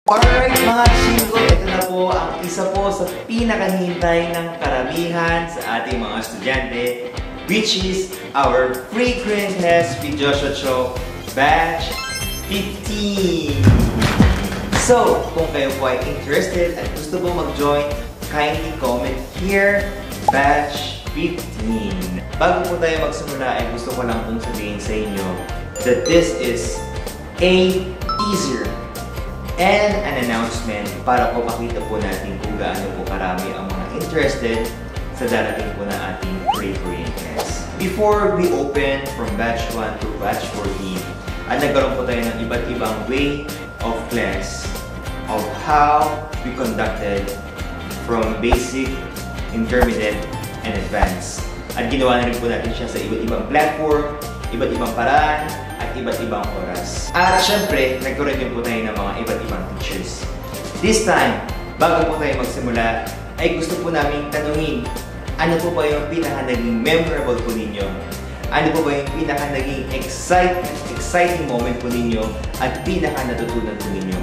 Alright mga chinggo, ito na po ang isa po sa pinakahintay ng karamihan sa ating mga estudyante, which is our free Korean class with Joshua Cho Batch 15! So, kung kayo po ay interested at gusto po mag-join, kindly comment here, Batch 15. Bago po tayo magsimula ay gusto ko lang pong sabihin sa inyo that this is a teaser and an announcement para po makita po natin kung gaano po karami ang mga interested sa darating po na ating free Korean class. Before we open from batch 1 to batch 14, nagkaroon po tayo ng iba't ibang way of class of how we conducted from basic, intermediate, and advanced. At ginawa na rin po natin siya sa iba't ibang platform, iba't ibang paraan, at iba't ibang oras. At syempre, nagkaroon din po tayo ng mga iba't ibang teachers. This time, bago po tayo magsimula, ay gusto po namin tanungin, ano po ba yung pinaka-naging memorable po ninyo? Ano po ba yung pinaka-naging exciting moment po ninyo at pinaka-natutunan po ninyo?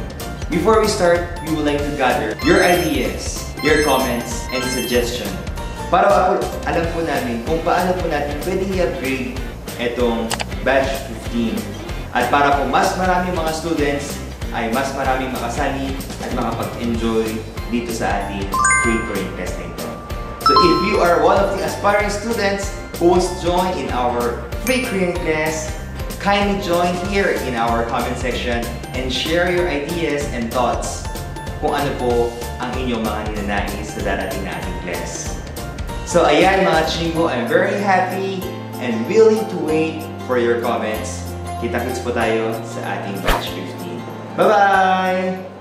Before we start, we would like to gather your ideas, your comments, and suggestions para alam po namin kung paano po natin pwedeng i-upgrade itong batch 15. At para po mas maraming mga students ay mas maraming makasali at makapag-enjoy dito sa ating free Korean class na ito. So if you are one of the aspiring students who wants to join in our free Korean class, kindly join here in our comment section and share your ideas and thoughts kung ano po ang inyong mga ninanais sa darating na ating class. So ayan mga chinggo, I'm very happy and willing to wait for your comments. Kita-kits po tayo sa ating batch 15. Bye-bye!